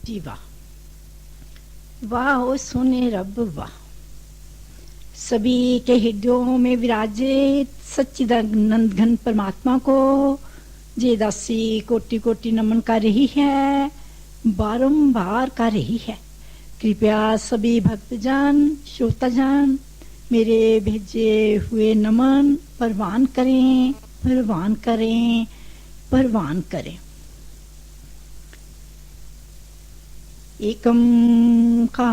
जी वाह, वाह ओ सोने रब वाह। सभी के हृदयों में विराजे सच्चिदानंद घन परमात्मा को जे दासी कोटि कोटि नमन कर रही है, बारंबार कर रही है। कृपया सभी भक्तजन श्रोताजन मेरे भेजे हुए नमन परवान करें, परवान करें, परवान करें। एकम काल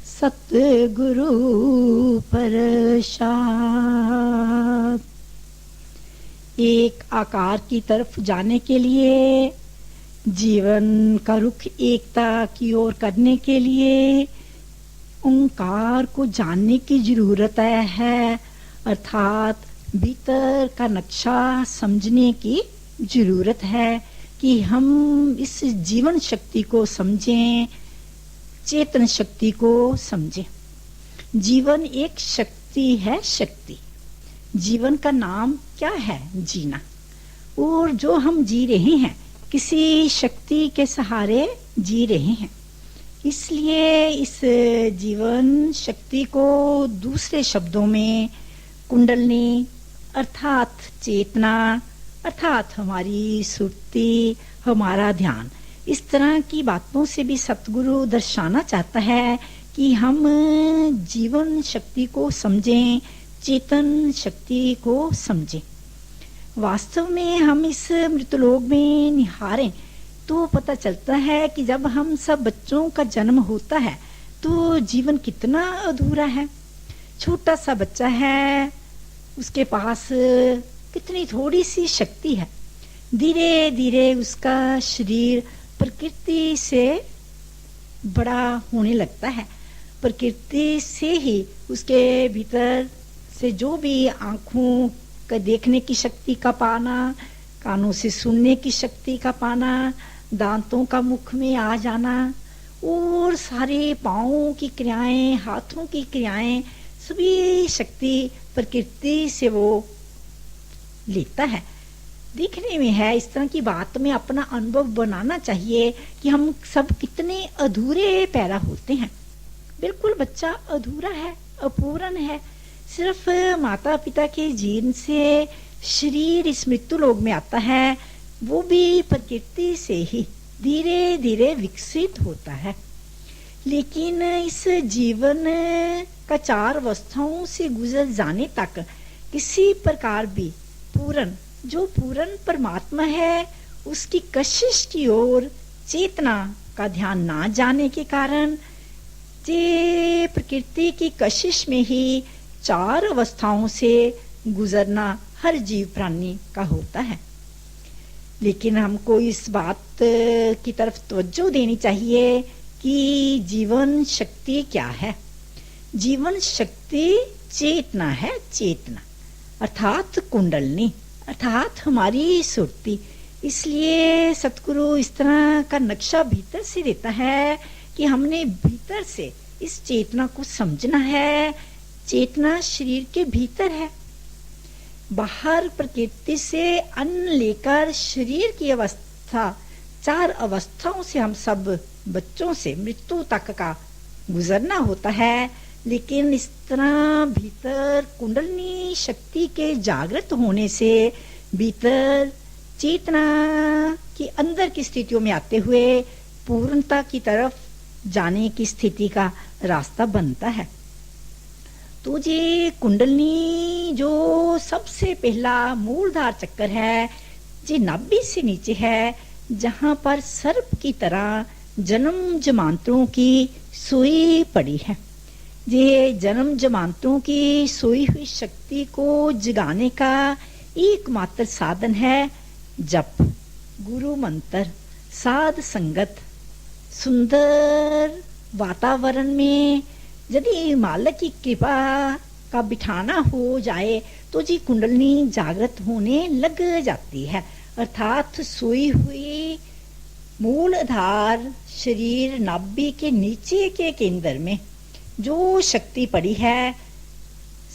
सतगुरु प्रसाद। एक आकार की तरफ जाने के लिए, जीवन का रुख एकता की ओर करने के लिए ओंकार को जानने की जरूरत है, अर्थात भीतर का नक्शा समझने की जरूरत है कि हम इस जीवन शक्ति को समझें, चेतन शक्ति को समझें। जीवन एक शक्ति है, शक्ति। जीवन का नाम क्या है? जीना। और जो हम जी रहे हैं किसी शक्ति के सहारे जी रहे हैं। इसलिए इस जीवन शक्ति को दूसरे शब्दों में कुंडलनी अर्थात चेतना, अर्थात हमारी सुरती, हमारा ध्यान, इस तरह की बातों से भी सतगुरु दर्शाना चाहता है कि हम जीवन शक्ति को समझें, चेतन शक्ति को समझें। वास्तव में हम इस मृतलोक में निहारें तो पता चलता है कि जब हम सब बच्चों का जन्म होता है तो जीवन कितना अधूरा है। छोटा सा बच्चा है, उसके पास कितनी थोड़ी सी शक्ति है। धीरे धीरे उसका शरीर प्रकृति से बड़ा होने लगता है। प्रकृति से ही उसके भीतर से जो भी आंखों का देखने की शक्ति का पाना, कानों से सुनने की शक्ति का पाना, दांतों का मुख में आ जाना और सारे पांवों की क्रियाएं, हाथों की क्रियाएं, सभी शक्ति प्रकृति से वो लेता है। दिखने में है इस तरह की बात में अपना अनुभव बनाना चाहिए कि हम सब कितने अधूरे पैदा होते हैं। बिल्कुल बच्चा अधूरा है, अपूर्ण है। सिर्फ माता पिता के जीन से शरीर इस मृत्यु लोक में आता है, वो भी प्रकृति से ही धीरे धीरे विकसित होता है। लेकिन इस जीवन का 4 अवस्थाओं से गुजर जाने तक किसी प्रकार भी पूर्ण, जो पूर्ण परमात्मा है, उसकी कशिश की ओर चेतना का ध्यान ना जाने के कारण जे प्रकृति की कशिश में ही 4 अवस्थाओं से गुजरना हर जीव प्राणी का होता है। लेकिन हमको इस बात की तरफ तवज्जो देनी चाहिए कि जीवन शक्ति क्या है। जीवन शक्ति चेतना है, चेतना अर्थात कुंडलनी, अर्थात हमारी सुरती। इसलिए सतगुरु इस तरह का नक्शा भीतर से देता है कि हमने भीतर से इस चेतना को समझना है। चेतना शरीर के भीतर है। बाहर प्रकृति से अन्न लेकर शरीर की अवस्था, 4 अवस्थाओं से हम सब बच्चों से मृत्यु तक का गुजरना होता है। लेकिन इस तरह भीतर कुंडलनी शक्ति के जागृत होने से भीतर चेतना के अंदर की स्थितियों में आते हुए पूर्णता की तरफ जाने की स्थिति का रास्ता बनता है। तो ये कुंडलनी जो सबसे पहला मूलधार चक्कर है, जे नाभि से नीचे है, जहां पर सर्प की तरह जन्म जमांतरों की सोई पड़ी है। ये जन्म जमांतरों की सोई हुई शक्ति को जगाने का एकमात्र साधन है जप, गुरु मंत्र, साध संगत। सुंदर वातावरण में यदि मालिक की कृपा का बिठाना हो जाए तो जी कुंडलनी जागृत होने लग जाती है। अर्थात सोई हुई मूल आधार शरीर नाभि के नीचे के केंद्र में जो शक्ति पड़ी है,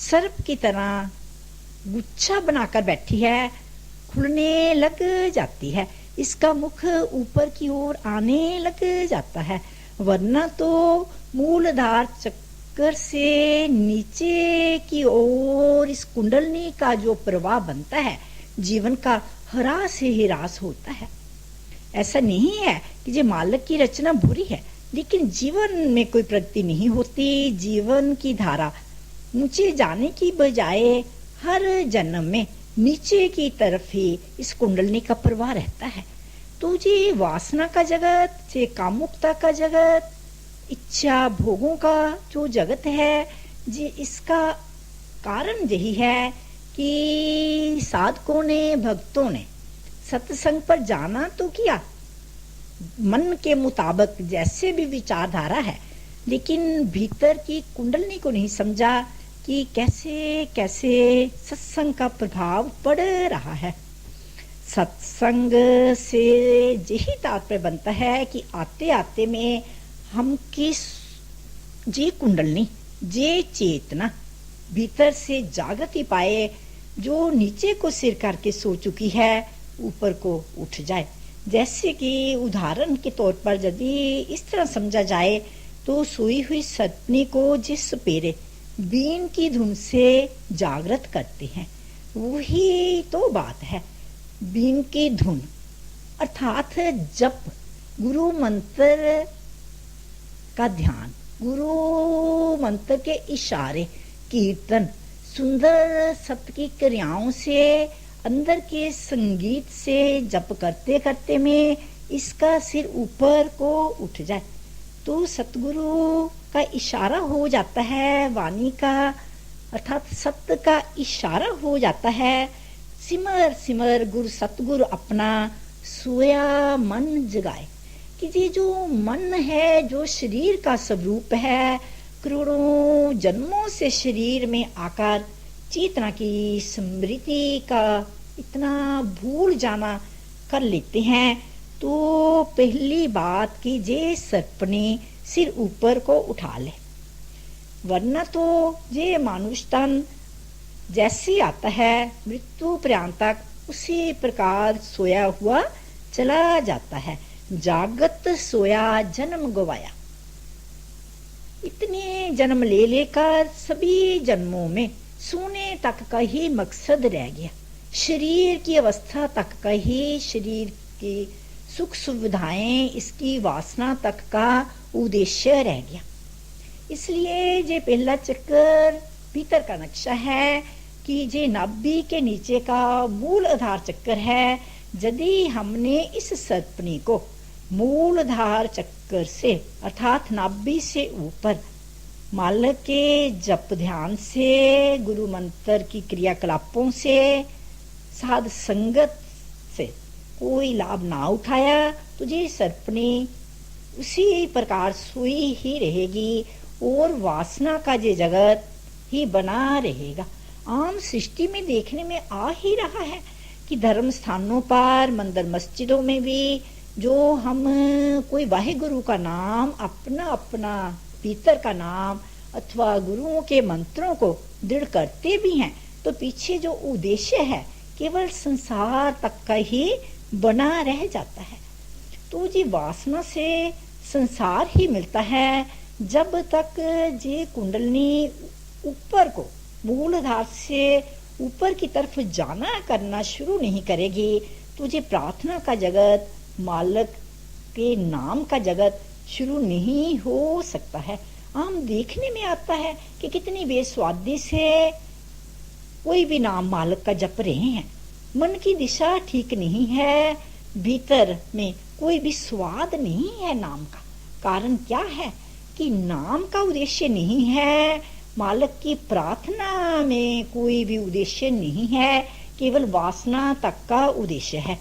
सर्प की तरह गुच्छा बनाकर बैठी है, खुलने लग जाती है। इसका मुख ऊपर की ओर आने लग जाता है, वरना तो मूलधार चक्कर से नीचे की ओर इस कुंडलनी का जो प्रवाह बनता है, जीवन का ह्रास ही ह्रास होता है। ऐसा नहीं है कि जो मालक की रचना बुरी है, लेकिन जीवन में कोई प्रगति नहीं होती। जीवन की धारा ऊंचे जाने की बजाय हर जन्म में नीचे की तरफ ही इस कुंडलनी का प्रवाह रहता है। तो जी वासना का जगत, जे कामुकता का जगत, इच्छा भोगों का जो जगत है जी, इसका कारण यही है कि साधकों ने, भक्तों ने सत्संग पर जाना तो किया, मन के मुताबिक जैसे भी विचारधारा है, लेकिन भीतर की कुंडलनी को नहीं समझा कि कैसे कैसे सत्संग का प्रभाव पड़ रहा है। सत्संग से यही तात्पर्य बनता है कि आते आते में हम किस जे कुंडलनी, जे चेतना भीतर से जागृत ही पाए, जो नीचे को सिर करके सो चुकी है ऊपर को उठ जाए। जैसे कि उदाहरण के तौर पर यदि इस तरह समझा जाए तो सोई हुई सपनी को जिस सपेरे बीन की धुन से जागृत करते हैं, वही तो बात है। बीन की धुन अर्थात जप, गुरु मंत्र का ध्यान, गुरु मंत्र के इशारे, कीर्तन, सुंदर सत्य की क्रियाओं से, अंदर के संगीत से जप करते करते में इसका सिर ऊपर को उठ जाए तो सतगुरु का इशारा हो जाता है, वाणी का अर्थात सत्य का इशारा हो जाता है। सिमर सिमर गुरु सतगुरु अपना सोया मन जगाए। कि ये जो मन है, जो शरीर का स्वरूप है, करोड़ों जन्मों से शरीर में आकर चेतना की स्मृति का इतना भूल जाना कर लेते हैं, तो पहली बात कि जे सपने सिर ऊपर को उठा ले, वरना तो ये मानुष तन जैसे आता है मृत्यु पर्यंत तक उसी प्रकार सोया हुआ चला जाता है। जागत सोया जन्म गवाया। इतने जन्म ले लेकर सभी जन्मों में सोने तक का ही मकसद रह गया, शरीर की अवस्था तक का ही, शरीर की सुख सुविधाएं, इसकी वासना तक का उद्देश्य रह गया। इसलिए ये पहला चक्कर भीतर का नक्शा है कि ये नाभि के नीचे का मूल आधार चक्कर है। यदि हमने इस सपनी को मूलधार चक्कर से अर्थात नाभि से ऊपर मालक के जप ध्यान से, गुरु मंत्र की क्रियाकलापों से, साध संगत से कोई लाभ ना उठाया तो ये सपनी उसी प्रकार सोई ही रहेगी और वासना का ये जगत ही बना रहेगा। आम सृष्टि में देखने में आ ही रहा है कि धर्म स्थानों पर, मंदिर मस्जिदों में भी जो हम कोई वाहे गुरु का नाम, अपना अपना भीतर का नाम अथवा गुरुओं के मंत्रों को दृढ़ करते भी हैं, तो पीछे जो उद्देश्य है केवल संसार तक का ही बना रह जाता है। तो जी वासना से संसार ही मिलता है। जब तक ये कुंडलनी ऊपर को मूलधार से ऊपर की तरफ जाना करना शुरू नहीं करेगी, तो ये प्रार्थना का जगत, मालक के नाम का जगत शुरू नहीं हो सकता है। आम देखने में आता है कि कितनी बेस्वादी से कोई भी नाम मालक का जप रहे हैं, मन की दिशा ठीक नहीं है, भीतर में कोई भी स्वाद नहीं है नाम का। कारण क्या है कि नाम का उद्देश्य नहीं है, मालक की प्रार्थना में कोई भी उद्देश्य नहीं है, केवल वासना तक का उद्देश्य है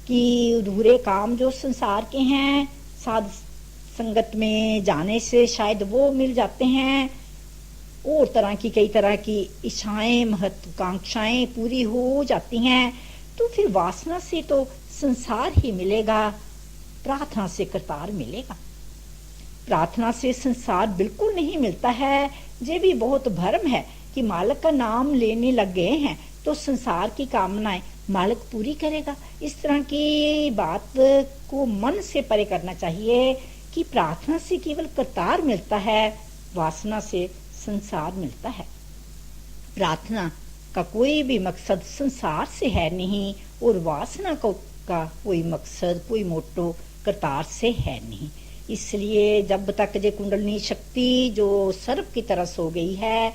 कि अधूरे काम जो संसार के हैं, साध संगत में जाने से शायद वो मिल जाते हैं, और तरह की कई तरह की इच्छाएं, महत्वाकांक्षाएं पूरी हो जाती हैं, तो फिर वासना से तो संसार ही मिलेगा, प्रार्थना से करतार मिलेगा। प्रार्थना से संसार बिल्कुल नहीं मिलता है। ये भी बहुत भ्रम है कि मालक का नाम लेने लग गए हैं तो संसार की कामनाएं मालिक पूरी करेगा। इस तरह की बात को मन से परे करना चाहिए कि प्रार्थना से केवल करतार मिलता है, वासना से संसार मिलता है। प्रार्थना का कोई भी मकसद संसार से है नहीं और वासना का कोई मकसद, कोई मोटो करतार से है नहीं। इसलिए जब तक ये कुंडलनी शक्ति जो सर्प की तरह सो गई है,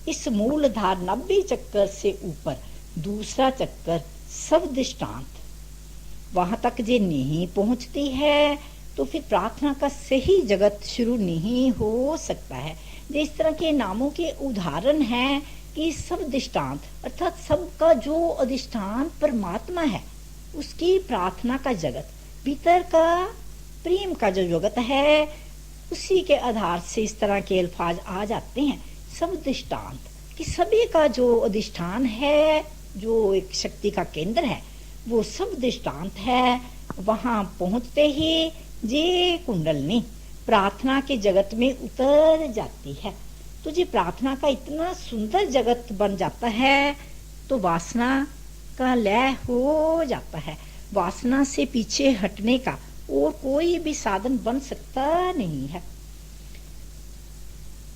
इस मूलधार 90 चक्कर से ऊपर दूसरा चक्कर सब दृष्टांत, वहां तक जे नहीं पहुंचती है तो फिर प्रार्थना का सही जगत शुरू नहीं हो सकता है। इस तरह के नामों के उदाहरण हैं कि सब दृष्टांत अर्थात सबका जो अधिष्ठान परमात्मा है, उसकी प्रार्थना का जगत, भीतर का प्रेम का जो जगत है, उसी के आधार से इस तरह के अल्फाज आ जाते हैं। सब दृष्टांत कि सभी का जो अधिष्ठान है, जो एक शक्ति का केंद्र है, वो सब दृष्टांत है। वहां पहुंचते ही जे कुंडलनी प्रार्थना के जगत में उतर जाती है तो जी प्रार्थना का इतना सुंदर जगत बन जाता है, तो वासना का लय हो जाता है। वासना से पीछे हटने का और कोई भी साधन बन सकता नहीं है।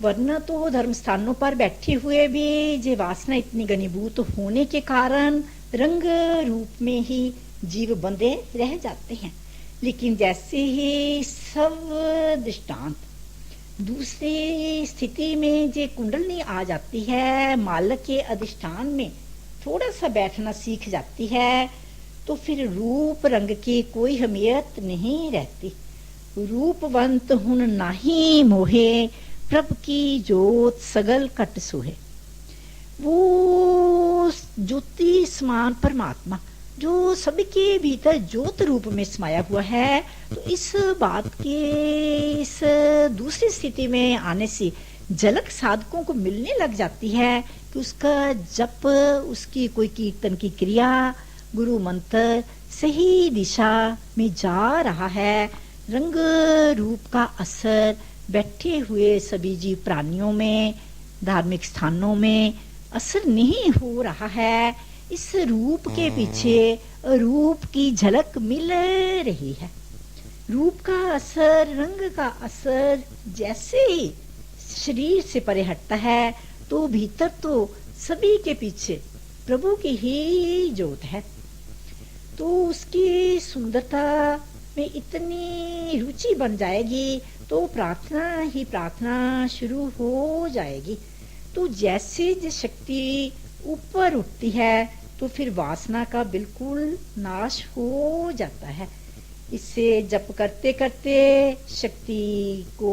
वरना तो धर्म स्थानों पर बैठे हुए भी ये वासना इतनी घनीभूत होने के कारण रंग रूप में ही जीव बंधे रह जाते हैं। लेकिन जैसे ही सब दृष्टांत दूसरी स्थिति में जे कुंडलनी आ जाती है, मालक के अधिष्ठान में थोड़ा सा बैठना सीख जाती है, तो फिर रूप रंग की कोई अहमियत नहीं रहती। रूपवंत हुन नाही मोहे, प्रभ की जोत सगल कट सोहे। वो ज्योति समान परमात्मा जो सबके भीतर ज्योत रूप में समाया हुआ है, तो इस बात के इस दूसरी स्थिति में आने से झलक साधकों को मिलने लग जाती है कि उसका जप, उसकी कोई कीर्तन की क्रिया, गुरु मंत्र सही दिशा में जा रहा है। रंग रूप का असर बैठे हुए सभी जीव प्राणियों में, धार्मिक स्थानों में असर नहीं हो रहा है। इस रूप के पीछे रूप की झलक मिल रही है। रूप का असर, रंग का असर जैसे ही शरीर से परे हटता है, तो भीतर तो सभी के पीछे प्रभु की ही ज्योत है। तो उसकी सुंदरता में इतनी रुचि बन जाएगी तो प्रार्थना ही प्रार्थना शुरू हो जाएगी। तो जैसे जो शक्ति ऊपर उठती है तो फिर वासना का बिल्कुल नाश हो जाता है। इससे जप करते करते शक्ति को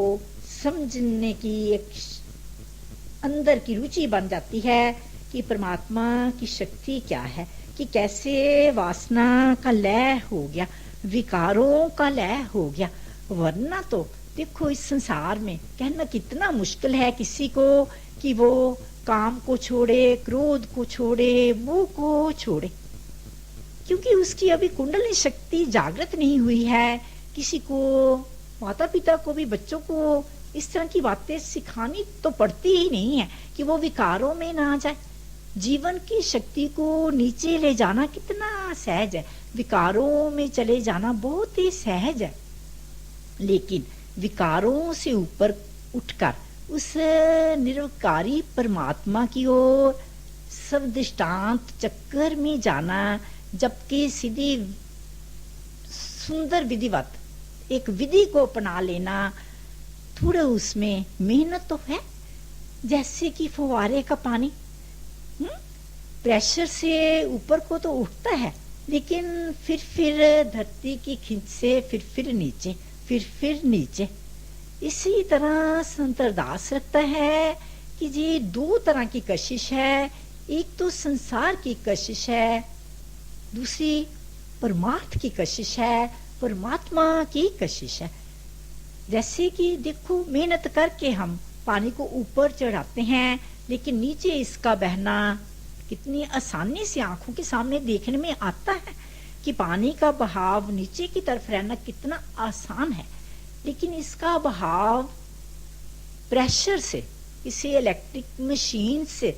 समझने की एक अंदर की रुचि बन जाती है कि परमात्मा की शक्ति क्या है, कि कैसे वासना का लय हो गया, विकारों का लय हो गया। वरना तो देखो इस संसार में कहना कितना मुश्किल है किसी को कि वो काम को छोड़े, क्रोध को छोड़े, मोह को छोड़े, क्योंकि उसकी अभी कुंडली शक्ति जागृत नहीं हुई है। किसी को, माता पिता को भी बच्चों को इस तरह की बातें सिखानी तो पड़ती ही नहीं है कि वो विकारों में ना आ जाए। जीवन की शक्ति को नीचे ले जाना कितना सहज है, विकारों में चले जाना बहुत ही सहज है। लेकिन विकारों से ऊपर उठकर उस निरवकारी परमात्मा की ओर सब दृष्टांत चक्कर में जाना, जबकि सीधी सुंदर विधिवत एक विधि को अपना लेना, थोड़ा उसमें मेहनत तो है। जैसे कि फुवारे का पानी प्रेशर से ऊपर को तो उठता है, लेकिन फिर धरती की खींच से फिर नीचे, फिर नीचे। इसी तरह संत रविदास रखता है कि ये दो तरह की कशिश है। एक तो संसार की कशिश है, दूसरी परमार्थ की कशिश है, परमात्मा की कशिश है। जैसे कि देखो मेहनत करके हम पानी को ऊपर चढ़ाते हैं, लेकिन नीचे इसका बहना कितनी आसानी से आंखों के सामने देखने में आता है कि पानी का बहाव नीचे की तरफ रहना कितना आसान है। लेकिन इसका बहाव प्रेशर से, किसी इलेक्ट्रिक मशीन से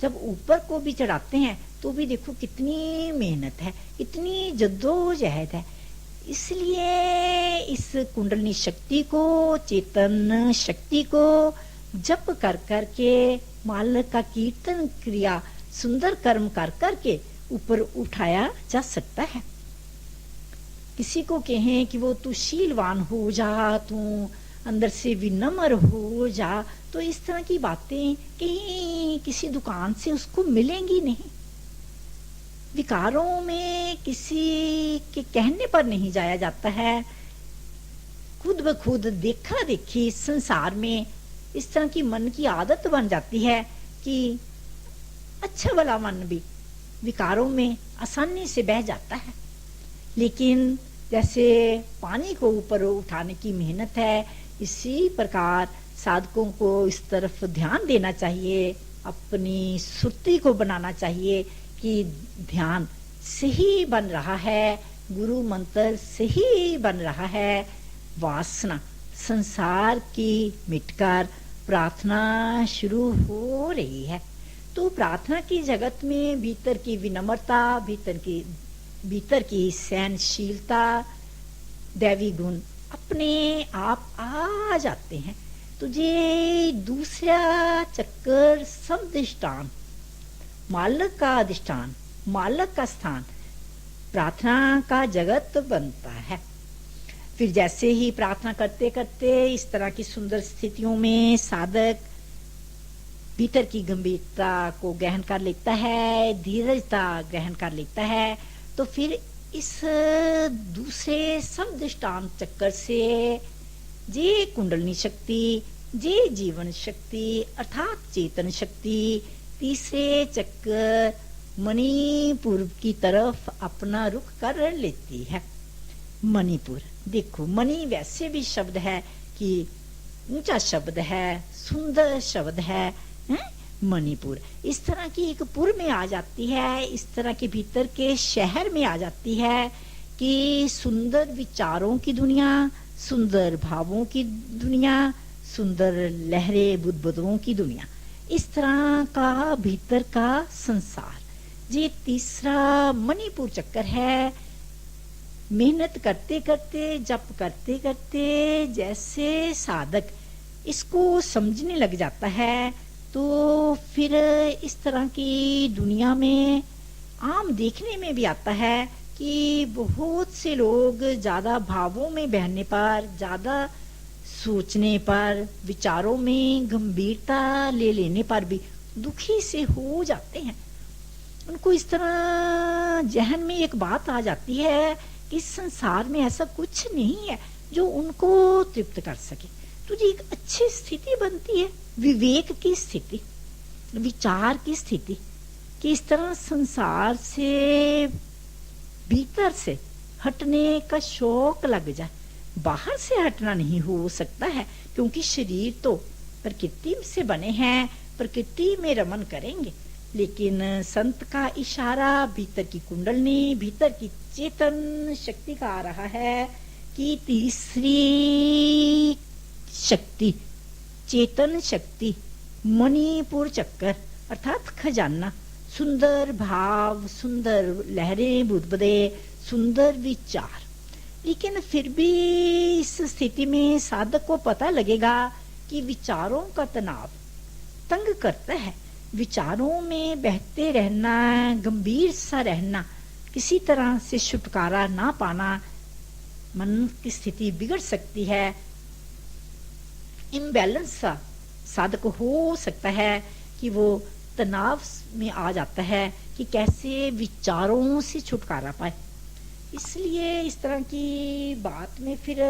जब ऊपर को भी चढ़ाते हैं तो भी देखो कितनी मेहनत है, कितनी जद्दोजहद है। इसलिए इस कुंडलिनी शक्ति को, चेतन शक्ति को जप कर कर के, मालक का कीर्तन क्रिया, सुंदर कर्म कर कर के ऊपर उठाया जा सकता है। किसी को कहें कि वो तू शीलवान हो जा, तू अंदर से विनम्र हो जा, तो इस तरह की बातें कहीं किसी दुकान से उसको मिलेंगी नहीं। विकारों में किसी के कहने पर नहीं जाया जाता है। खुद ब खुद देखा देखी संसार में इस तरह की मन की आदत बन जाती है कि अच्छा भला मन भी विकारों में आसानी से बह जाता है। लेकिन जैसे पानी को ऊपर उठाने की मेहनत है, इसी प्रकार साधकों को इस तरफ ध्यान देना चाहिए, अपनी सुरती को बनाना चाहिए कि ध्यान सही बन रहा है, गुरु मंत्र सही बन रहा है, वासना संसार की मिटकर प्रार्थना शुरू हो रही है। तो प्रार्थना की जगत में भीतर की विनम्रता, भीतर की सहनशीलता, दैवी गुण अपने आप आ जाते हैं। तुझे दूसरा चक्कर समधिष्ठान, मालक का अधिष्ठान, मालक का स्थान, प्रार्थना का जगत बनता है। फिर जैसे ही प्रार्थना करते करते इस तरह की सुंदर स्थितियों में साधक भीतर की गंभीरता को ग्रहण कर लेता है, धीरजता ग्रहण कर लेता है, तो फिर इस दूसरे समधिष्ठान चक्कर से जे कुंडलिनी शक्ति, जे जीवन शक्ति अर्थात चेतन शक्ति तीसरे चक्कर मणिपुर की तरफ अपना रुख कर लेती है। मणिपुर देखो, मणि वैसे भी शब्द है कि ऊंचा शब्द है, सुंदर शब्द है, मणिपुर इस तरह की एक पुर में आ जाती है, इस तरह के भीतर के शहर में आ जाती है कि सुंदर विचारों की दुनिया, सुंदर भावों की दुनिया, सुंदर लहरें बुदबुदों की दुनिया, इस तरह का भीतर का संसार। ये तीसरा मणिपुर चक्कर है। मेहनत करते करते, जप करते करते जैसे साधक इसको समझने लग जाता है, तो फिर इस तरह की दुनिया में आम देखने में भी आता है कि बहुत से लोग ज्यादा भावों में बहने पर, ज्यादा सोचने पर, विचारों में गंभीरता ले लेने पर भी दुखी से हो जाते हैं। उनको इस तरह जहन में एक बात आ जाती है कि इस संसार में ऐसा कुछ नहीं है जो उनको तृप्त कर सके। तो जी एक अच्छी स्थिति बनती है, विवेक की स्थिति, विचार की स्थिति, कि इस तरह संसार से भीतर से हटने का शौक लग जाए। बाहर से हटना नहीं हो सकता है, क्योंकि शरीर तो प्रकृति से बने हैं, प्रकृति में रमन करेंगे। लेकिन संत का इशारा भीतर की कुंडलिनी, भीतर की चेतन शक्ति का आ रहा है कि तीसरी शक्ति, चेतन शक्ति, मणिपुर चक्कर अर्थात खजाना, सुंदर भाव, सुंदर लहरें बुदबुदे, सुंदर विचार। लेकिन फिर भी इस स्थिति में साधक को पता लगेगा कि विचारों का तनाव तंग करता है। विचारों में बहते रहना, गंभीर सा रहना, किसी तरह से छुटकारा ना पाना, मन की स्थिति बिगड़ सकती है। इम्बैलेंस सा साधक हो सकता है कि वो तनाव में आ जाता है कि कैसे विचारों से छुटकारा पाए। इसलिए इस तरह की बात में फिर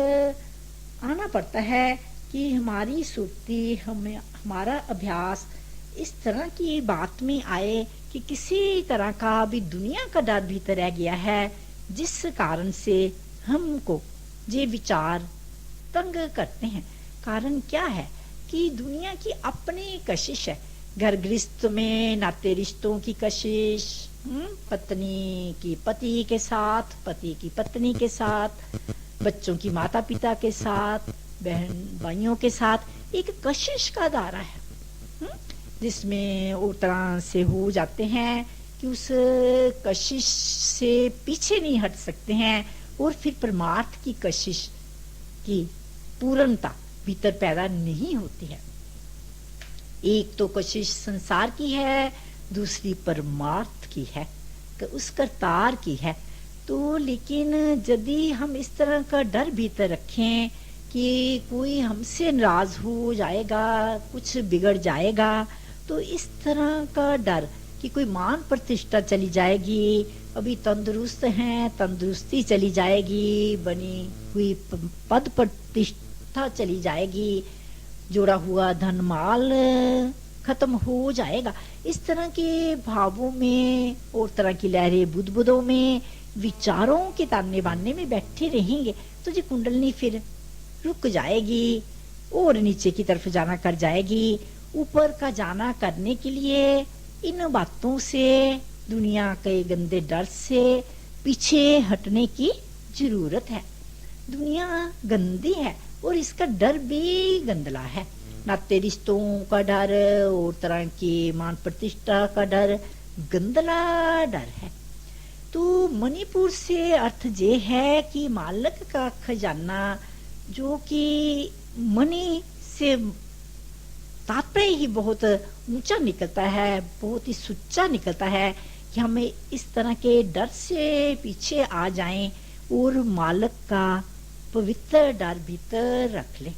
आना पड़ता है कि हमारी सुरती, हमारा अभ्यास इस तरह की बात में आए कि किसी तरह का भी दुनिया का डर भीतर रह गया है, जिस कारण से हमको ये विचार तंग करते हैं। कारण क्या है कि दुनिया की अपनी कशिश है। घर गृहस्थ में नाते रिश्तों की कशिश, पत्नी की पति के साथ, पति की पत्नी के साथ, बच्चों की माता पिता के साथ, बहन भाइयों के साथ एक कशिश का दायरा है, जिसमें वो तरह से हो जाते हैं कि उस कशिश से पीछे नहीं हट सकते हैं और फिर परमार्थ की कशिश की पूर्णता भीतर पैदा नहीं होती है। एक तो कशिश संसार की है, दूसरी परमार्थ की है, उस करतार की है। तो लेकिन यदि हम इस तरह का डर भीतर रखें कि कोई हमसे नाराज हो जाएगा, कुछ बिगड़ जाएगा, तो इस तरह का डर कि कोई मान प्रतिष्ठा चली जाएगी, अभी तंदुरुस्त हैं तंदुरुस्ती चली जाएगी, बनी हुई पद प्रतिष्ठा चली जाएगी, जोड़ा हुआ धन माल खत्म हो जाएगा, इस तरह के भावों में और तरह की लहरें बुदबुदों में विचारों के ताने बाने में बैठे रहेंगे तो जी कुंडलनी फिर रुक जाएगी और नीचे की तरफ जाना कर जाएगी। ऊपर का जाना करने के लिए इन बातों से, दुनिया के गंदे डर से पीछे हटने की जरूरत है। दुनिया गंदी है और इसका डर भी गंदला है। नाते रिश्तों का डर और तरह की मान प्रतिष्ठा का डर गंदला डर है। तो मणिपुर से अर्थ ये है कि मालक का खजाना, जो कि मणि से तात्पर्य ही बहुत ऊंचा निकलता है, बहुत ही सुच्चा निकलता है कि हमें इस तरह के डर से पीछे आ जाएं और मालक का पवित्र डर भीतर रख ले।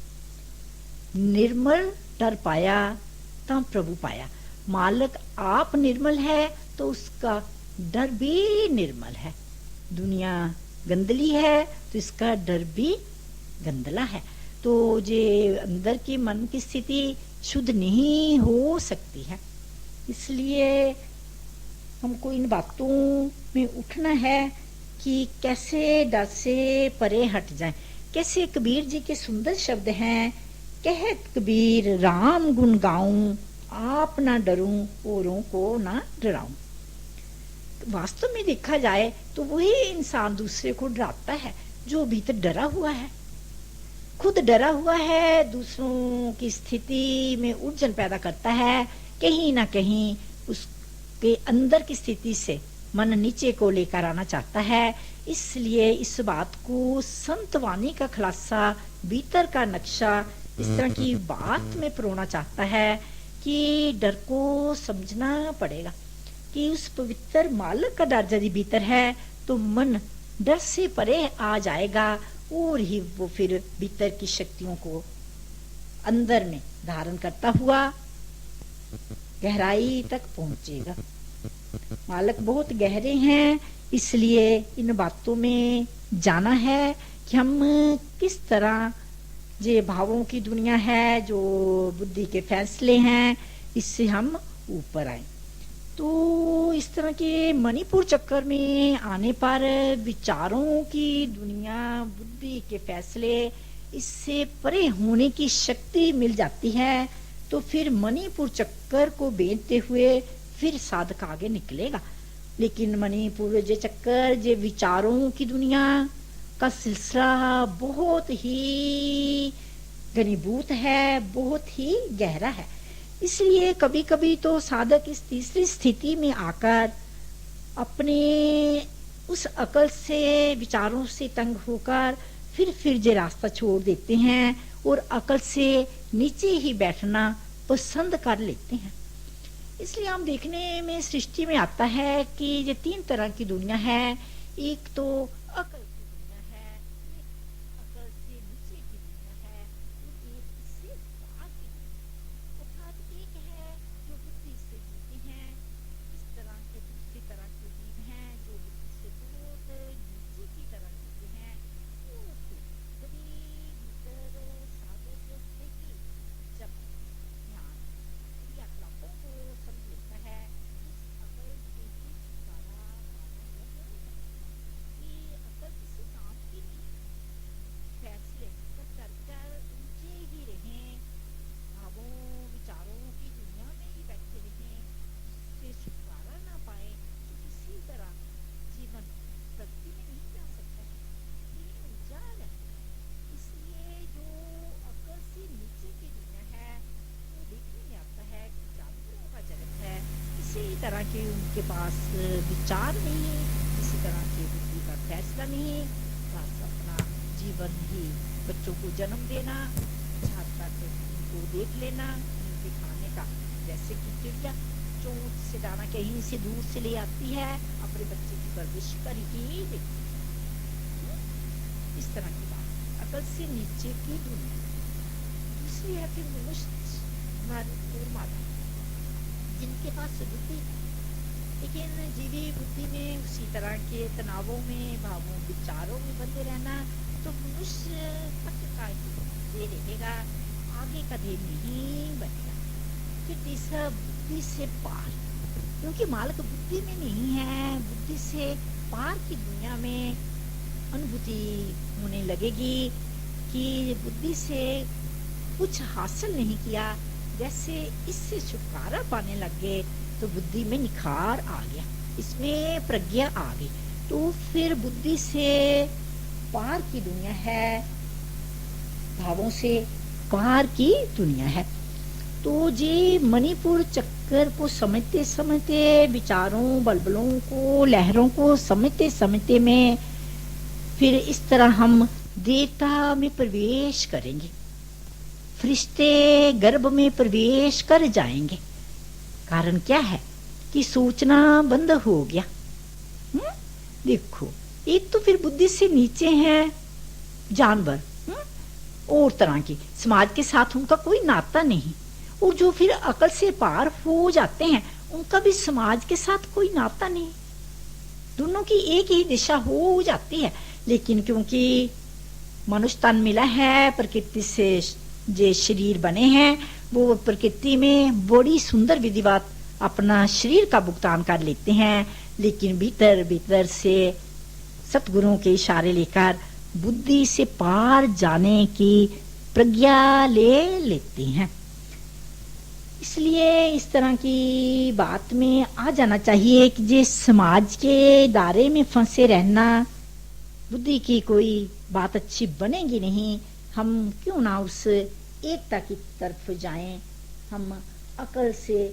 निर्मल डर पाया तो प्रभु पाया। मालक आप निर्मल है तो उसका डर भी निर्मल है। दुनिया गंदली है तो इसका डर भी गंदला है। तो जे अंदर की मन की स्थिति शुद्ध नहीं हो सकती है, इसलिए हमको इन बातों में उठना है कि कैसे डर से परे हट जाएं। कैसे कबीर जी के सुंदर शब्द हैं, कहत कबीर राम गुण गाऊं, आप ना डरूं औरों को ना डराऊं। वास्तव में देखा जाए तो वही इंसान दूसरे को डराता है जो भीतर डरा हुआ है। खुद डरा हुआ है, दूसरों की स्थिति में उलझन पैदा करता है, कहीं ना कहीं उसके अंदर की स्थिति से मन नीचे को लेकर आना चाहता है। इसलिए इस बात को संत वाणी का खुलासा, भीतर का नक्शा इस तरह की बात में परोना चाहता है कि डर को समझना पड़ेगा कि उस पवित्र मालक का डर यदि भीतर है तो मन डर से परे आ जाएगा और ही वो फिर भीतर की शक्तियों को अंदर में धारण करता हुआ गहराई तक पहुंचेगा। मालक बहुत गहरे हैं, इसलिए इन बातों में जाना है कि हम किस तरह ये भावों की दुनिया है, जो बुद्धि के फैसले हैं, इससे हम ऊपर आए। तो इस तरह के मणिपुर चक्कर में आने पर विचारों की दुनिया, बुद्धि के फैसले, इससे परे होने की शक्ति मिल जाती है। तो फिर मणिपुर चक्कर को बेचते हुए फिर साधक आगे निकलेगा। लेकिन मणिपुर जे चक्कर, जे विचारों की दुनिया का सिलसिला बहुत ही घनीभूत है, बहुत ही गहरा है। इसलिए कभी कभी तो साधक इस तीसरी स्थिति में आकर अपने उस अकल से, विचारों से तंग होकर फिर जे रास्ता छोड़ देते हैं और अकल से नीचे ही बैठना पसंद कर लेते हैं। इसलिए हम देखने में सृष्टि में आता है कि ये तीन तरह की दुनिया है। एक तो अकल की दुनिया है, एक अकल से नीचे की दुनिया है, और एक इससे बाहर की दुनिया। अर्थात एक है जो बुद्धि से जीते हैं, इस तरह के दूसरी तरह के जीव हैं जो बुद्धि से बहुत नीचे की तरह जीते हैं। और फिर कभी भीतर साधक है कि जब ध्यान क्रियाकलापों को समझ लेता है, इस अकल से ही छुटकारा पाना यह जरूर है कि तरह के उनके पास विचार नहीं है, किसी तरह के बुद्धि का फैसला नहीं है, बस अपना जीवन ही बच्चों को जन्म देना, छात तक उनको देख लेना, उनके खाने का, जैसे कि चिड़िया चोंच से दाना कहीं से दूर से ले आती है, अपने बच्चे की परवरिश करेगी देखती, इस तरह की बात। अकल से नीचे की दुनिया। दूसरी है फिर मनुष्य, नर और मादा, जिनके पास बुद्धि है लेकिन जीवी बुद्धि में उसी तरह के तनावों में, भावों, विचारों में बंधे रहना, तो मनुष्य तक का ही रहेगा, आगे कभी नहीं बनेगा। फिर तीसरा बुद्धि से पार, क्योंकि मालिक बुद्धि में नहीं है, बुद्धि से पार की दुनिया में अनुभूति होने लगेगी कि बुद्धि से कुछ हासिल नहीं किया, जैसे इससे छुटकारा पाने लग गए तो बुद्धि में निखार आ गया, इसमें प्रज्ञा आ गई, तो फिर बुद्धि से पार की दुनिया है, भावों से पार की दुनिया है। तो ये मणिपुर चक्कर को समझते समझते, विचारों बलबलों को, लहरों को समझते समझते में फिर इस तरह हम देवता में प्रवेश करेंगे, फरिश्ते गर्भ में प्रवेश कर जाएंगे। कारण क्या है कि सोचना बंद हो गया। देखो, एक तो फिर बुद्धि से नीचे हैं जानवर और तरह की, समाज के साथ उनका कोई नाता नहीं, और जो फिर अकल से पार हो जाते हैं उनका भी समाज के साथ कोई नाता नहीं, दोनों की एक ही दिशा हो जाती है। लेकिन क्योंकि मनुष्य तन मिला है, प्रकृति से जो शरीर बने हैं, वो प्रकृति में बड़ी सुंदर विधिवत अपना शरीर का भुगतान कर लेते हैं, लेकिन भीतर भीतर से सतगुरुओं के इशारे लेकर बुद्धि से पार जाने की प्रज्ञा ले लेते हैं। इसलिए इस तरह की बात में आ जाना चाहिए कि जे समाज के दायरे में फंसे रहना बुद्धि की कोई बात अच्छी बनेगी नहीं। हम क्यों ना उस एकता की तरफ जाएं, हम अकल से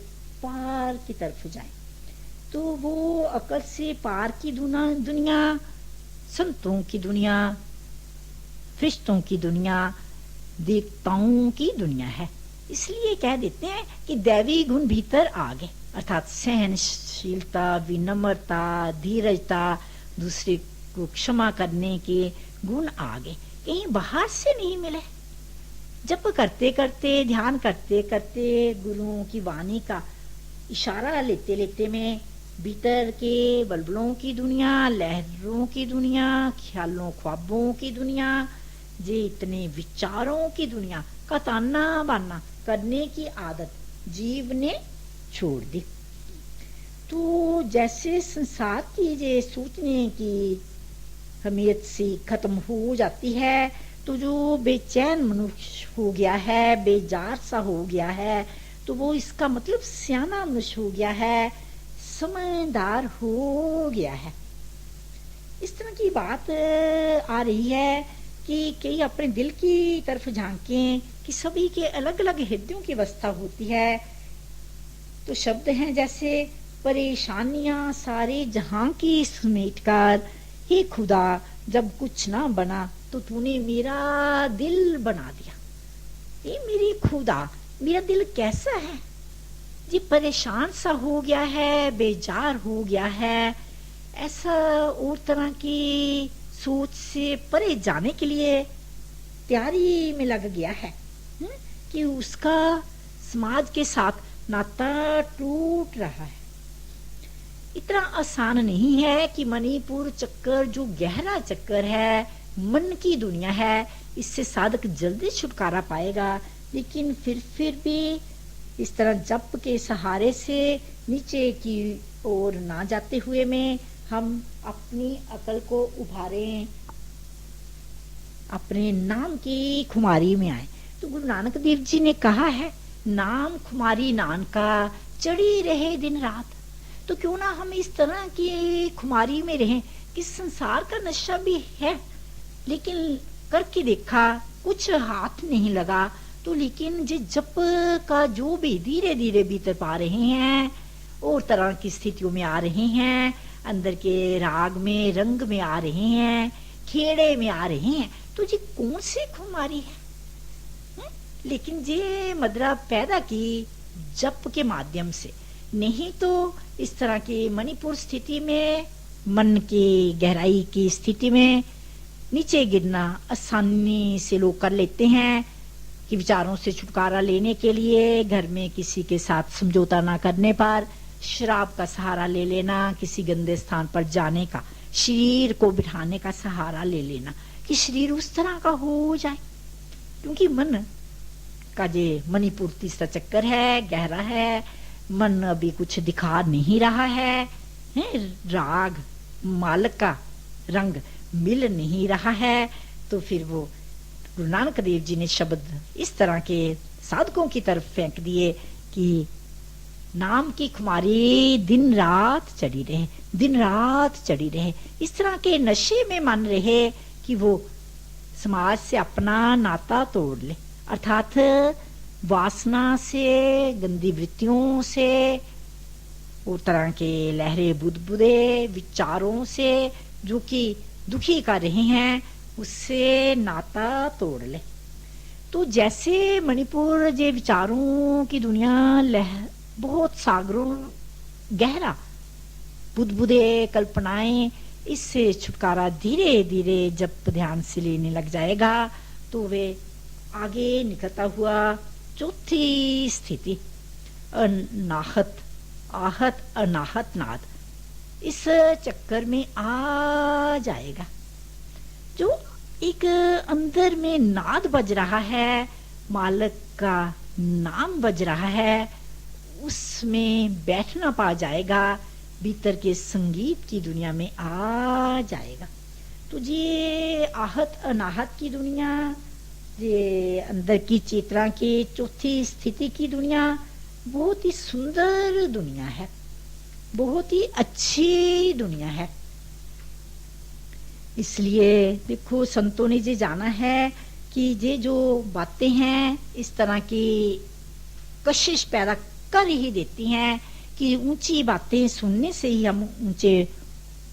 पार की तरफ जाएं। तो वो अकल से पार की दुनिया संतों की दुनिया, फरिश्तों की दुनिया, देवताओं की दुनिया है। इसलिए कह देते हैं कि दैवी गुण भीतर आ गए, अर्थात सहनशीलता, विनम्रता, धीरजता, दूसरे को क्षमा करने के गुण आ गए, कहीं बाहर से नहीं मिले। जप करते करते, ध्यान करते करते, गुरुओं की वाणी का इशारा लेते लेते में भीतर के बलबलों की दुनिया, लहरों की दुनिया, ख्यालों ख्वाबों की दुनिया, जे इतने विचारों की दुनिया का ताना बाना करने की आदत जीव ने छोड़ दी। तो जैसे संसार की जे सोचने की अहमियत सी खत्म हो जाती है, तो जो बेचैन मनुष्य हो गया है, बेजार सा हो गया है, तो वो इसका मतलब सियाना मनुष्य हो गया है, समझदार हो गया है। इस तरह की बात आ रही है कि कई अपने दिल की तरफ झांकें कि सभी के अलग अलग हृदयों की अवस्था होती है। तो शब्द हैं जैसे परेशानियां सारे जहां की समेट कर, हे खुदा जब कुछ ना बना तो तूने मेरा दिल बना दिया। ये मेरी खुदा, मेरा दिल कैसा है जी, परेशान सा हो गया है, बेजार हो गया है, ऐसा और तरह की सोच से परे जाने के लिए तैयारी में लग गया है कि उसका समाज के साथ नाता टूट रहा है। इतना आसान नहीं है कि मणिपुर चक्कर जो गहरा चक्कर है, मन की दुनिया है, इससे साधक जल्दी छुटकारा पाएगा। लेकिन फिर भी इस तरह जप के सहारे से नीचे की ओर ना जाते हुए में हम अपनी अकल को उभारें, अपने नाम की खुमारी में आए। तो गुरु नानक देव जी ने कहा है, नाम खुमारी नानका चढ़ी रहे दिन रात। तो क्यों ना हम इस तरह की खुमारी में रहें कि संसार का नशा भी है, लेकिन करके देखा कुछ हाथ नहीं लगा। तो लेकिन जो जप का जो भी धीरे धीरे भीतर पा रहे हैं, और तरह की स्थितियों में आ रहे हैं, अंदर के राग में, रंग में आ रहे हैं, खेड़े में आ रहे हैं। तो जी कौन सी खुमारी है? लेकिन ये मदरा पैदा की जप के माध्यम से, नहीं तो इस तरह की मणिपुर स्थिति में, मन की गहराई की स्थिति में नीचे गिरना आसानी से लोग कर लेते हैं कि विचारों से छुटकारा लेने के लिए घर में किसी के साथ समझौता ना करने पर शराब का सहारा ले लेना, किसी गंदे स्थान पर जाने का, शरीर को बिठाने का सहारा ले लेना कि शरीर उस तरह का हो जाए। क्योंकि मन का ये मणिपुर तीसरा चक्कर है, गहरा है, मन अभी कुछ दिखा नहीं रहा है, राग मालक का रंग मिल नहीं रहा है। तो फिर वो गुरु नानक देव जी ने शब्द इस तरह के साधकों की तरफ फेंक दिए कि नाम की खुमारी दिन रात चढ़ी रहे, दिन रात चढ़ी रहे, इस तरह के नशे में मन रहे कि वो समाज से अपना नाता तोड़ ले, अर्थात वासना से, गंदी वृत्तियों से, और तरह के लहरे बुदबुदे विचारों से जो कि दुखी कर रहे हैं, उससे नाता तोड़ ले। तो जैसे मणिपुर जे विचारों की दुनिया बहुत सागरों गहरा, बुदबुदे कल्पनाएं, इससे छुटकारा धीरे धीरे जब ध्यान से लेने लग जाएगा तो वे आगे निकलता हुआ चौथी स्थिति अनाहत, आहत अनाहत नाद, इस चक्कर में आ जाएगा। जो एक अंदर में नाद बज रहा है, मालिक का नाम बज रहा है, उसमें बैठना पा जाएगा, भीतर के संगीत की दुनिया में आ जाएगा। तो ये आहत अनाहत की दुनिया, ये अंदर की चेतना की चौथी स्थिति की दुनिया बहुत ही सुंदर दुनिया है, बहुत ही अच्छी दुनिया है। इसलिए देखो संतों ने ये जाना है कि ये जो बातें हैं इस तरह की कशिश पैदा कर ही देती हैं कि ऊंची बातें सुनने से ही हम ऊंचे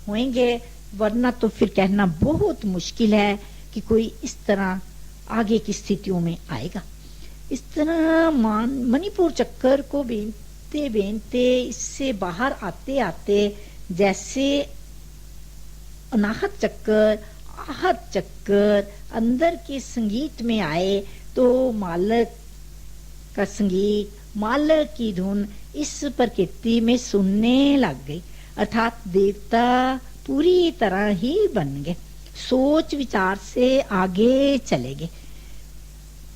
होंगे, वरना तो फिर कहना बहुत मुश्किल है कि कोई इस तरह आगे की स्थितियों में आएगा। इस तरह मणिपुर चक्कर को बेनते बेनते, इससे बाहर आते आते जैसे अनाहत चक्कर, आहत चक्कर अंदर के संगीत में आए तो मालिक का संगीत, मालिक की धुन इस प्रकृति में सुनने लग गई, अर्थात देवता पूरी तरह ही बन गए, सोच विचार से आगे चले गए।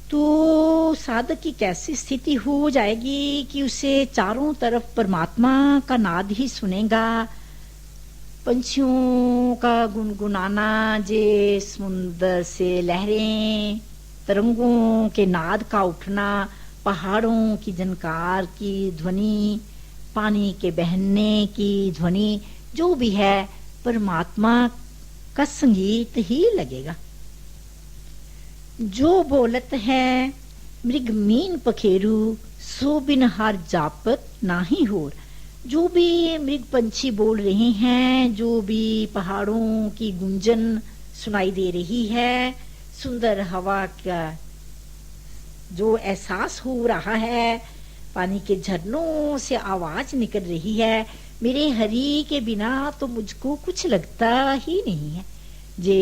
तो साधक की कैसी स्थिति हो जाएगी कि उसे चारों तरफ परमात्मा का नाद ही सुनेगा, पंछियों का गुनगुनाना, जे समुद्र से लहरें, तरंगों के नाद का उठना, पहाड़ों की झनकार की ध्वनि, पानी के बहने की ध्वनि, जो भी है परमात्मा का संगीत ही लगेगा। जो बोलत है मृग मीन पखेरु, सो बिन हार जापत नाही होर। जो भी मृग पंछी बोल रहे हैं, जो भी पहाड़ों की गुंजन सुनाई दे रही है, सुंदर हवा का जो एहसास हो रहा है, पानी के झरनों से आवाज निकल रही है, मेरे हरि के बिना तो मुझको कुछ लगता ही नहीं है। जे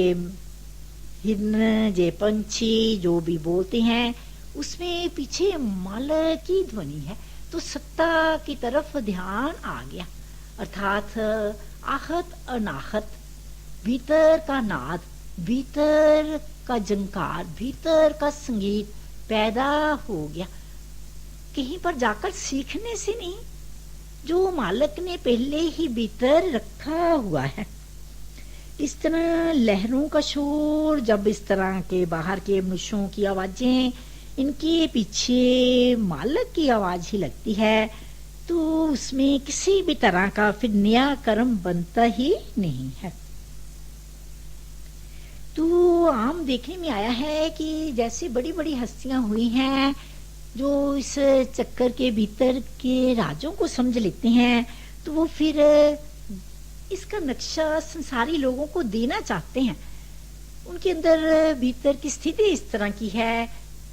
हिरन, जे पंछी जो भी बोलते हैं उसमें पीछे मालिक की ध्वनि है, तो सत्ता की तरफ ध्यान आ गया, अर्थात आहत अनाहत, भीतर का नाद, भीतर का झंकार, भीतर का संगीत पैदा हो गया। कहीं पर जाकर सीखने से नहीं, जो मालिक ने पहले ही भीतर रखा हुआ है। इस तरह लहरों का शोर, जब इस तरह के बाहर के मनुष्यों की आवाजें, इनके पीछे मालिक की आवाज ही लगती है, तो उसमें किसी भी तरह का फिर नया कर्म बनता ही नहीं है। तो आम देखने में आया है कि जैसे बड़ी बड़ी हस्तियां हुई हैं, जो इस चक्कर के भीतर के राजों को समझ लेते हैं तो वो फिर इसका नक्शा संसारी लोगों को देना चाहते हैं। उनके अंदर भीतर की स्थिति इस तरह की है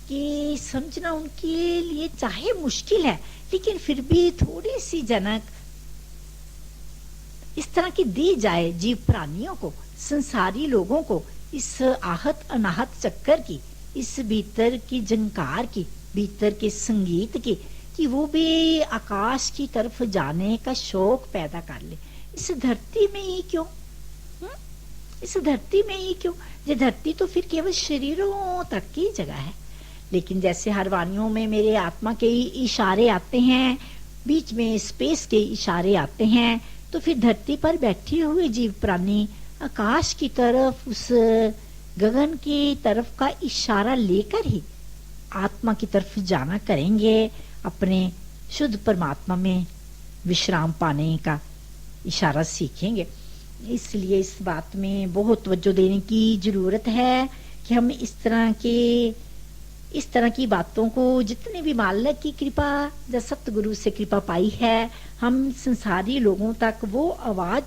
कि समझना उनके लिए चाहे मुश्किल है, लेकिन फिर भी थोड़ी सी झनक इस तरह की दी जाए जीव प्राणियों को, संसारी लोगों को, इस आहत अनाहत चक्कर की, इस भीतर की झंकार की, भीतर के संगीत की, कि वो भी आकाश की तरफ जाने का शौक पैदा कर ले। इस धरती में ही क्यों? इस धरती में ही क्यों? ये धरती तो फिर केवल शरीरों तक की जगह है, लेकिन जैसे हर वाणियों में मेरे आत्मा के इशारे आते हैं, बीच में स्पेस के इशारे आते हैं, तो फिर धरती पर बैठे हुए जीव प्राणी आकाश की तरफ, उस गगन की तरफ का इशारा लेकर ही आत्मा की तरफ जाना करेंगे, अपने शुद्ध परमात्मा में विश्राम पाने का इशारा सीखेंगे। इसलिए इस बात में बहुत तवज्जो देने की जरूरत है कि हम इस तरह की बातों को, जितने भी मालिक की कृपा या सतगुरु से कृपा पाई है, हम संसारी लोगों तक वो आवाज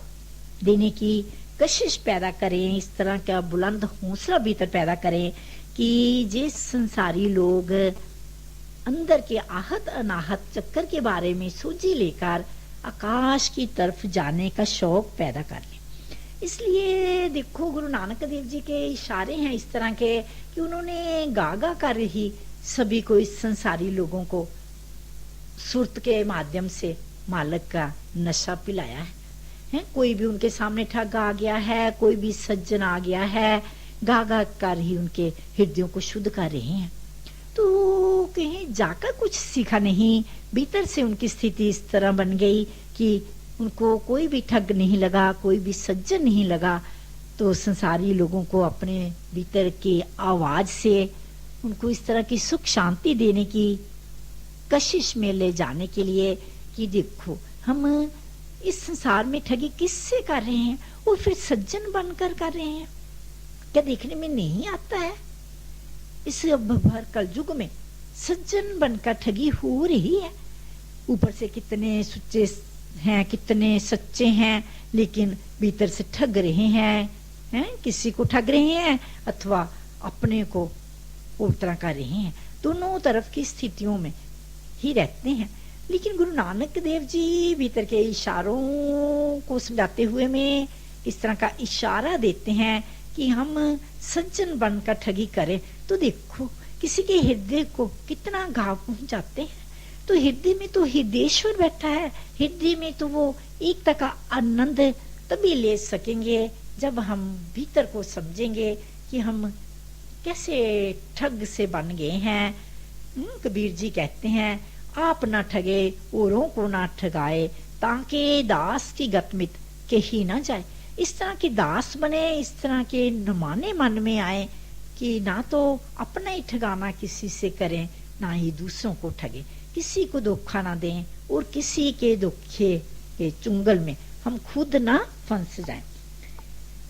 देने की कशिश पैदा करें, इस तरह का बुलंद हौसला भीतर पैदा करें कि जिस संसारी लोग अंदर के आहत अनाहत चक्कर के बारे में सूझी लेकर आकाश की तरफ जाने का शौक पैदा कर लें। इसलिए देखो, गुरु नानक देव जी के इशारे हैं इस तरह के कि उन्होंने गागा कर ही सभी को, इस संसारी लोगों को सुरत के माध्यम से मालिक का नशा पिलाया है। कोई भी उनके सामने ठग आ गया है, कोई भी सज्जन आ गया है, गागा कर ही उनके हृदयों को शुद्ध कर रहे हैं। तो कहीं जाकर कुछ सीखा नहीं, भीतर से उनकी स्थिति इस तरह बन गई कि उनको कोई भी ठग नहीं लगा, कोई भी सज्जन नहीं लगा। तो संसारी लोगों को अपने भीतर की आवाज से उनको इस तरह की सुख शांति देने की कशिश में ले जाने के लिए कि देखो, हम इस संसार में ठगी किससे कर रहे हैं और फिर सज्जन बनकर कर रहे हैं। क्या देखने में नहीं आता है? इस भर कलयुग में सज्जन बनकर ठगी हो रही है। ऊपर से कितने सच्चे हैं, कितने सच्चे हैं, लेकिन भीतर से ठग रहे हैं, किसी को ठग रहे हैं अथवा अपने को उल्टा कर रहे हैं। दोनों तरफ की स्थितियों में ही रहते हैं। लेकिन गुरु नानक देव जी भीतर के इशारों को समझाते हुए में इस तरह का इशारा देते हैं कि हम सज्जन बनकर ठगी करें। तो देखो, किसी के हृदय को कितना घाव पहुंचाते हैं। तो हृदय में तो हृदयेश्वर बैठा है, हृदय में तो वो एकता का आनंद तभी ले सकेंगे जब हम भीतर को समझेंगे कि हम कैसे ठग से बन गए हैं। कबीर जी कहते हैं, आप ना ठगे औरों को ना ठगाए, ताकि दास की गतमित कही ना जाए। इस तरह के दास बने, इस तरह के नुमाने मन में आए कि ना तो अपना ही ठगाना किसी से करें, ना ही दूसरों को ठगे, किसी को धोखा ना दें और किसी के धोखे के चुंगल में हम खुद ना फंस जाएं।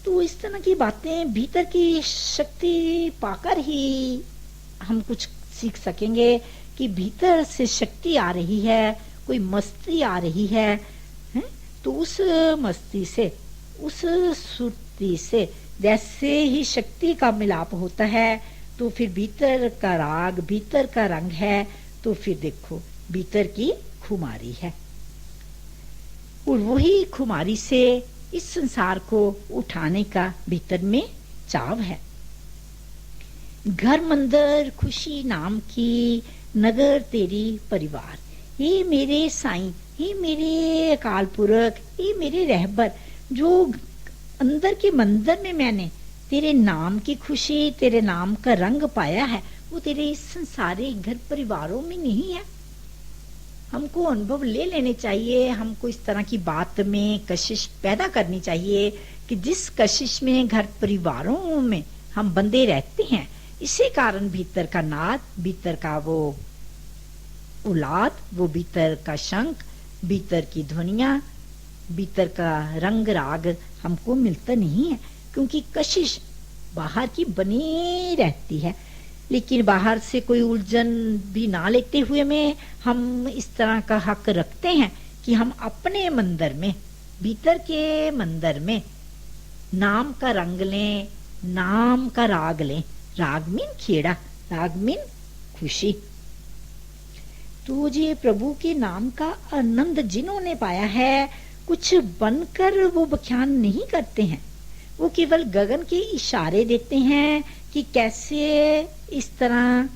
तो इस तरह की बातें भीतर की शक्ति पाकर ही हम कुछ सीख सकेंगे कि भीतर से शक्ति आ रही है, कोई मस्ती आ रही है, तो उस मस्ती से, उस सुरती से जैसे ही शक्ति का मिलाप होता है तो फिर भीतर का राग, भीतर का रंग है, तो फिर देखो भीतर की खुमारी है और वही खुमारी से इस संसार को उठाने का भीतर में चाव है। घर मंदिर खुशी नाम की नगर तेरी परिवार, हे मेरे साईं, हे मेरे अकाल पुरख, हे मेरे रहबर, जो अंदर के मंदिर में मैंने तेरे नाम की खुशी, तेरे नाम का रंग पाया है, वो तेरे इस संसारी घर परिवारों में नहीं है। हमको अनुभव ले लेने चाहिए, हमको इस तरह की बात में कशिश पैदा करनी चाहिए कि जिस कशिश में घर परिवारों में हम बंधे रहते हैं, इसी कारण भीतर का नाद, भीतर का वो औलाद, वो भीतर का शंख, भीतर की ध्वनियां, भीतर का रंग राग हमको मिलता नहीं है, क्योंकि कशिश बाहर की बनी रहती है। लेकिन बाहर से कोई उलझन भी ना लेते हुए में हम इस तरह का हक रखते हैं कि हम अपने मंदिर में, भीतर के मंदिर में नाम का रंग लें, नाम का राग लें। राग मीन खेड़ा, राग मीन खुशी। तो ये प्रभु के नाम का आनंद जिन्होंने पाया है, कुछ बनकर वो बख्यान नहीं करते हैं, वो केवल गगन के इशारे देते हैं कि कैसे इस तरह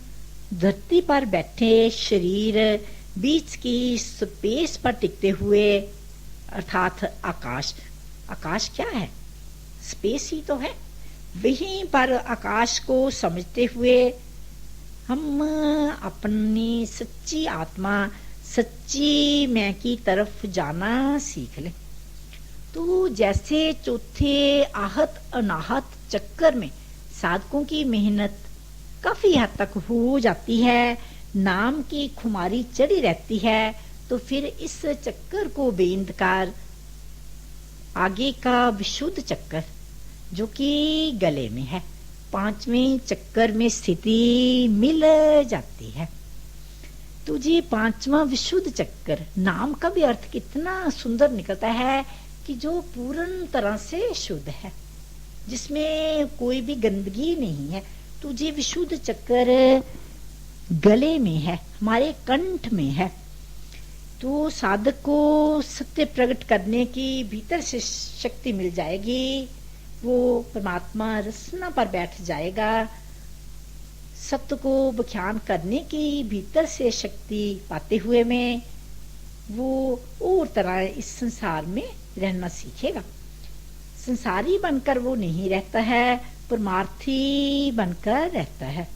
धरती पर बैठे शरीर बीच की स्पेस पर टिकते हुए, अर्थात आकाश। आकाश क्या है? स्पेस ही तो है। वहीं पर आकाश को समझते हुए हम अपनी सच्ची आत्मा, सच्ची मैं की तरफ जाना सीख लें। तो जैसे चौथे आहत अनाहत चक्कर में साधकों की मेहनत काफी हद तक हो जाती है, नाम की खुमारी चढ़ी रहती है, तो फिर इस चक्कर को बेंद कर आगे का विशुद्ध चक्कर जो कि गले में है, पांचवें चक्कर में स्थिति मिल जाती है। तो ये पांचवा विशुद्ध चक्कर, नाम का भी अर्थ कितना सुंदर निकलता है कि जो पूर्ण तरह से शुद्ध है, जिसमें कोई भी गंदगी नहीं है। तो ये विशुद्ध चक्कर गले में है, हमारे कंठ में है। तो साधक को सत्य प्रकट करने की भीतर से शक्ति मिल जाएगी, वो परमात्मा रसना पर बैठ जाएगा। सत्य को बख्यान करने की भीतर से शक्ति पाते हुए में वो और तरह इस संसार में रहना सीखेगा। संसारी बनकर वो नहीं रहता है, परमार्थी बनकर रहता है।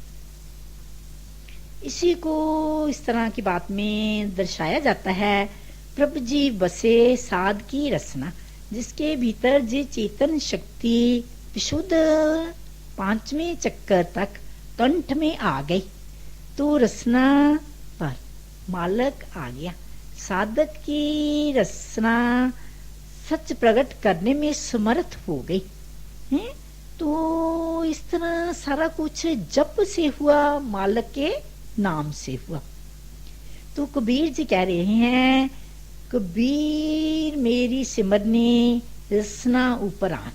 इसी को इस तरह की बात में दर्शाया जाता है। प्रभु जी बसे साध की रसना, जिसके भीतर जी चेतन शक्ति विशुद्ध पांचवें चक्कर तक कंठ में आ गई, तो रसना पर मालक आ गया। साधक की रसना सच प्रकट करने में समर्थ हो गई है। तो इस तरह सारा कुछ जप से हुआ, मालक के नाम से हुआ। तो कबीर जी कह रहे हैं, कबीर मेरी सिमरनी रसना ऊपर आन।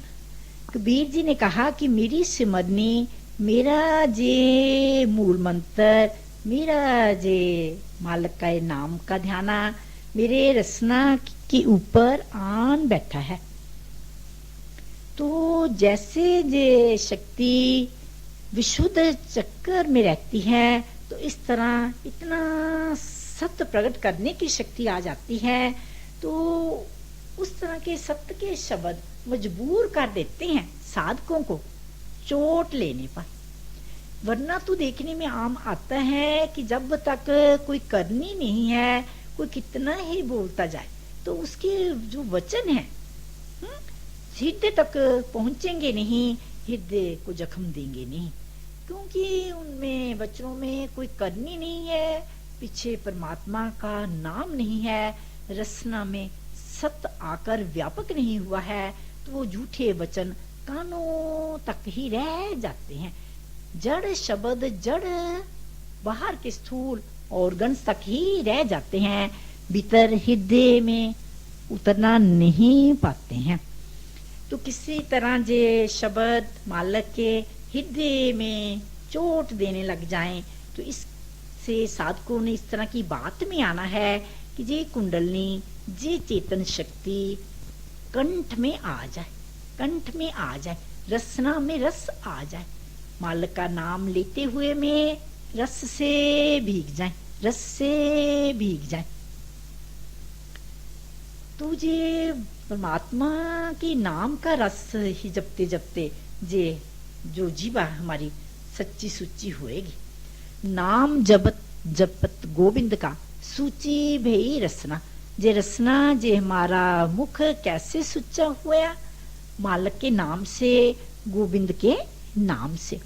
कबीर जी ने कहा कि मेरी सिमरनी, मेरा जे मूल मंत्र, मेरा जे मालक का नाम का ध्याना मेरे रसना के ऊपर आन बैठा है। तो जैसे जे शक्ति विशुद्ध चक्कर में रहती है, तो इस तरह इतना सत्य प्रकट करने की शक्ति आ जाती है। तो उस तरह के सत्य के शब्द मजबूर कर देते हैं साधकों को चोट लेने पर। वरना तो देखने में आम आता है कि जब तक कोई करनी नहीं है, कोई कितना ही बोलता जाए, तो उसके जो वचन है हृदय तक पहुंचेंगे नहीं, हृदय को जख्म देंगे नहीं, क्योंकि उनमें वचनों में कोई करनी नहीं है, पीछे परमात्मा का नाम नहीं है, रसना में सत्य आकर व्यापक नहीं हुआ है। तो वो झूठे वचन कानों तक ही रह जाते हैं। जड़ शब्द जड़ बाहर के स्थूल ऑर्गन्स तक ही रह जाते हैं, भीतर हृदय में उतरना नहीं पाते हैं। तो किसी तरह जे शब्द मालक के हृदय में चोट देने लग जाएं, तो इससे साधकों ने इस तरह की बात में आना है कि जे कुंडलनी, जे चेतन शक्ति कंठ में आ जाए, कंठ में आ जाए, रसना में रस आ जाए, मालक का नाम लेते हुए में रस से भीग जाए, रस से भीग जाए। तो ये परमात्मा के नाम का रस ही जपते जपते जे जो जीवा हमारी सच्ची सुच्ची होएगी। नाम जपत जपत गोविंद का सूची भई रसना, जे रसना जे हमारा मुख कैसे सुच्चा हुआ, मालक के नाम से, गोविंद के नाम से।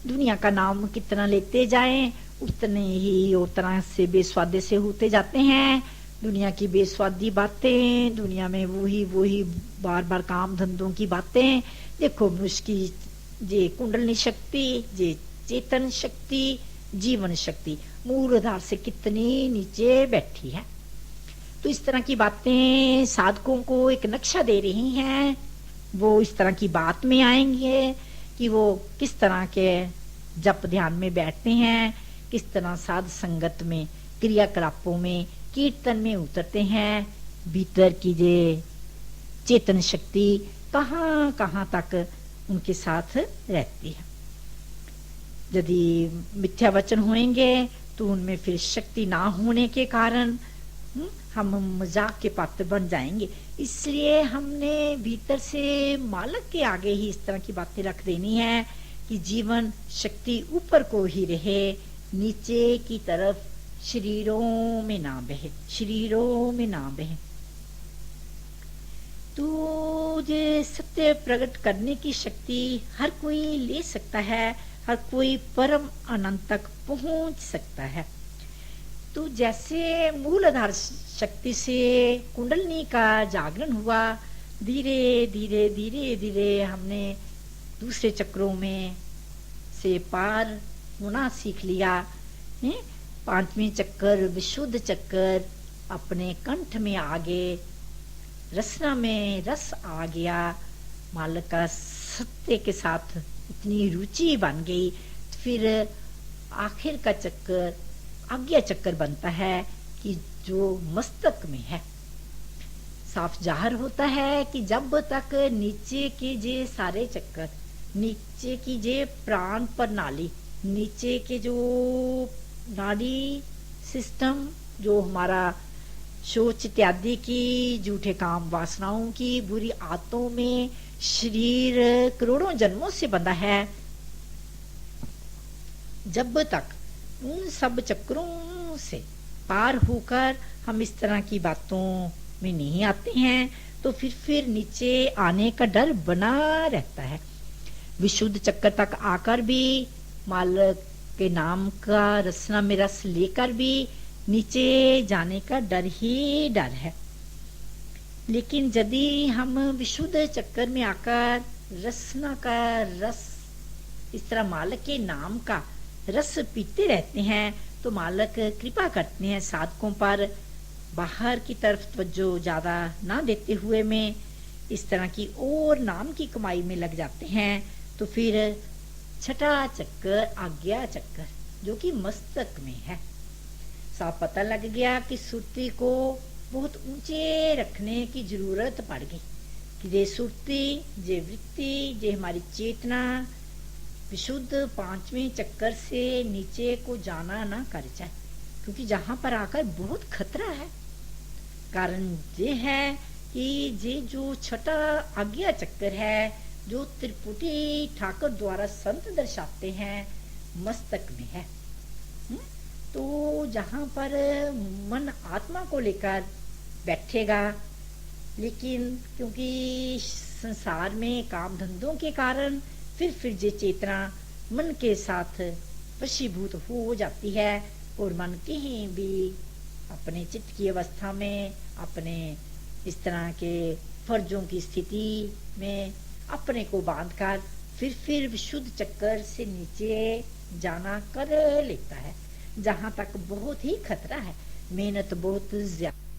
दुनिया का नाम कितना लेते जाएं, उतने ही और तरह से बेस्वादे से होते जाते हैं। दुनिया की बेस्वादी बातें, दुनिया में वही बार बार काम धंधों की बातें। देखो मनुष्य की जे कुंडलनी शक्ति, जे चेतन शक्ति, जीवन शक्ति मूलाधार से कितनी नीचे बैठी है। तो इस तरह की बातें साधकों को एक नक्शा दे रही हैं। वो इस तरह की बात में आएंगे कि वो किस तरह के जप ध्यान में बैठते हैं, किस तरह साध संगत में, क्रियाकलापों में, कीर्तन में उतरते हैं। भीतर की जे चेतन शक्ति कहाँ कहाँ तक उनके साथ रहती है। यदि मिथ्या वचन होंगे तो उनमें फिर शक्ति ना होने के कारण हम मजाक के पात्र बन जाएंगे। इसलिए हमने भीतर से मालक के आगे ही इस तरह की बातें रख देनी है कि जीवन शक्ति ऊपर को ही रहे, नीचे की तरफ शरीरों में ना बहे, शरीरों में ना बहे। तो ये सत्य प्रकट करने की शक्ति हर कोई ले सकता है, हर कोई परम अनंत तक पहुंच सकता है। तो जैसे मूलाधार शक्ति से कुंडलनी का जागरण हुआ, धीरे धीरे धीरे धीरे हमने दूसरे चक्रों में से पार होना सीख लिया। पांचवें चक्कर विशुद्ध चक्कर अपने कंठ में आगे, रसना में रस आ गया। मालक का सत्य के साथ इतनी रुचि बन गई। फिर आखिर का चक्कर आज्ञा चक्कर बनता है कि जो मस्तक में है। साफ जाहिर होता है कि जब तक नीचे के जे सारे चक्कर, नीचे की जे प्राण प्रणाली, नीचे के जो नाड़ी सिस्टम, जो हमारा शोच इत्यादि की, झूठे काम वासनाओं की, बुरी आदतों में शरीर करोड़ों जन्मों से बंधा है, जब तक उन सब चक्रों से पार होकर हम इस तरह की बातों में नहीं आते हैं तो फिर नीचे आने का डर बना रहता है। विशुद्ध चक्र तक आकर भी, मालक के नाम का रसना में रस लेकर भी नीचे जाने का डर ही डर है। लेकिन यदि हम विशुद्ध चक्कर में आकर रसना का रस, इस तरह मालक के नाम का रस पीते रहते हैं तो मालक कृपा करते हैं साधकों पर। बाहर की तरफ तवज्जो ज्यादा ना देते हुए में इस तरह की और नाम की कमाई में लग जाते हैं। तो फिर छठा चक्कर आज्ञा चक्कर, जो कि मस्तक में है, साफ पता लग गया कि सुरती को बहुत ऊंचे रखने की जरूरत पड़ गई कि जे सुरती, जे वृत्ति, जे हमारी चेतना विशुद्ध पांचवें चक्कर से नीचे को जाना ना कर जाए, क्योंकि जहां पर आकर बहुत खतरा है। कारण ये है कि ये जो छठा आज्ञा चक्कर है, जो त्रिपुटी ठाकुर द्वारा संत दर्शाते हैं, मस्तक में है। तो जहां पर मन आत्मा को लेकर बैठेगा, लेकिन क्योंकि संसार में काम धंधों के कारण फिर ये चेतना मन के साथ वशीभूत हो जाती है और मन कहीं भी अपने चित्त की अवस्था में, अपने इस तरह के फर्जों की स्थिति में अपने को बांधकर फिर विशुद्ध चक्कर से नीचे जाना कर लेता है, जहां तक बहुत ही खतरा है, मेहनत बहुत ज्यादा